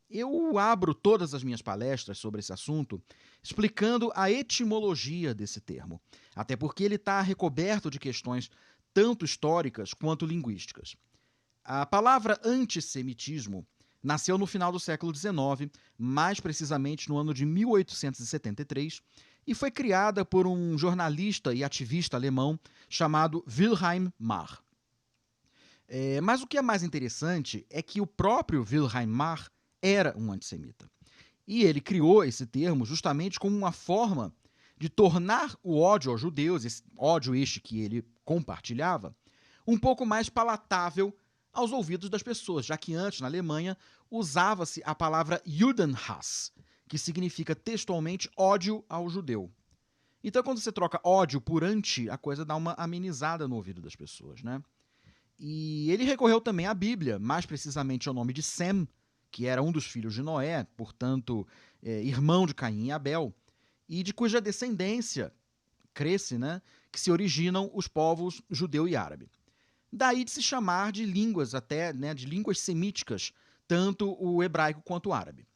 Eu abro todas as minhas palestras sobre esse assunto explicando a etimologia desse termo, até porque ele está recoberto de questões tanto históricas quanto linguísticas. A palavra antissemitismo nasceu no final do século XIX, mais precisamente no ano de 1873, e foi criada por um jornalista e ativista alemão chamado Wilhelm Marr. Mas o que é mais interessante é que o próprio Wilhelm Marr era um antissemita. E ele criou esse termo justamente como uma forma de tornar o ódio aos judeus, esse ódio este que ele compartilhava, um pouco mais palatável aos ouvidos das pessoas, já que antes, na Alemanha, usava-se a palavra Judenhass, que significa textualmente ódio ao judeu. Então, quando você troca ódio por anti, a coisa dá uma amenizada no ouvido das pessoas, né? E ele recorreu também à Bíblia, mais precisamente ao nome de Sem, que era um dos filhos de Noé, portanto, irmão de Caim e Abel, e de cuja descendência cresce, né, que se originam os povos judeu e árabe. Daí de se chamar de línguas até, né, de línguas semíticas, tanto o hebraico quanto o árabe.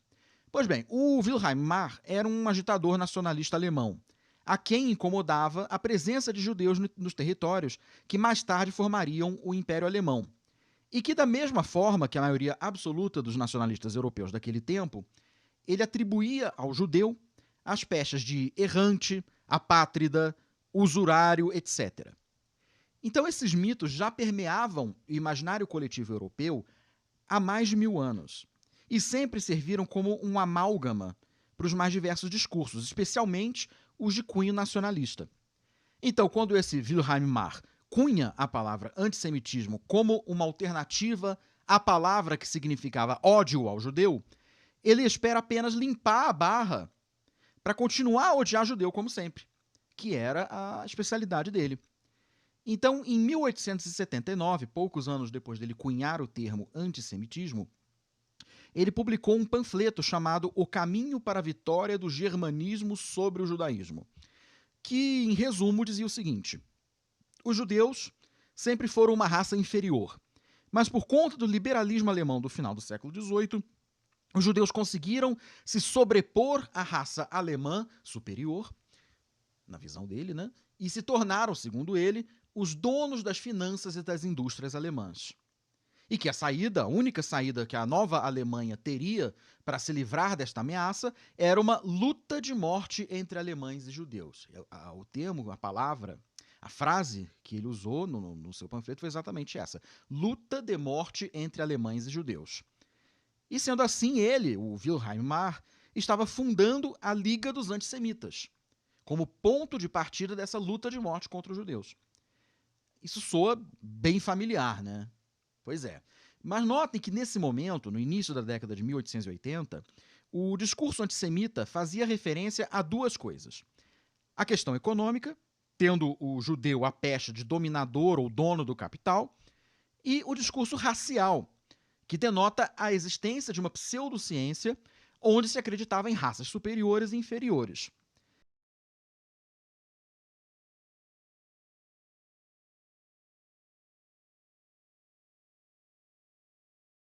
Pois bem, o Wilhelm Marr era um agitador nacionalista alemão, a quem incomodava a presença de judeus nos territórios que mais tarde formariam o Império Alemão. E que, da mesma forma que a maioria absoluta dos nacionalistas europeus daquele tempo, ele atribuía ao judeu as pechas de errante, apátrida, usurário, etc. Então, esses mitos já permeavam o imaginário coletivo europeu há mais de 1000 anos e sempre serviram como um amálgama para os mais diversos discursos, especialmente os de cunho nacionalista. Então, quando esse Wilhelm Marr cunha a palavra antissemitismo como uma alternativa à palavra que significava ódio ao judeu, ele espera apenas limpar a barra para continuar a odiar judeu como sempre, que era a especialidade dele. Então, em 1879, poucos anos depois dele cunhar o termo antissemitismo, ele publicou um panfleto chamado O Caminho para a Vitória do Germanismo sobre o Judaísmo, que, em resumo, dizia o seguinte: os judeus sempre foram uma raça inferior, mas por conta do liberalismo alemão do final do século XVIII, os judeus conseguiram se sobrepor à raça alemã superior, na visão dele, né? E se tornaram, segundo ele, os donos das finanças e das indústrias alemãs. E que a saída, a única saída que a nova Alemanha teria para se livrar desta ameaça era uma luta de morte entre alemães e judeus. O termo, a palavra, a frase que ele usou no seu panfleto foi exatamente essa: luta de morte entre alemães e judeus. E sendo assim, ele, o Wilhelm Marr, estava fundando a Liga dos Antissemitas, como ponto de partida dessa luta de morte contra os judeus. Isso soa bem familiar, né? Pois é. Mas notem que nesse momento, no início da década de 1880, o discurso antissemita fazia referência a duas coisas: a questão econômica, tendo o judeu a pecha de dominador ou dono do capital, e o discurso racial, que denota a existência de uma pseudociência onde se acreditava em raças superiores e inferiores.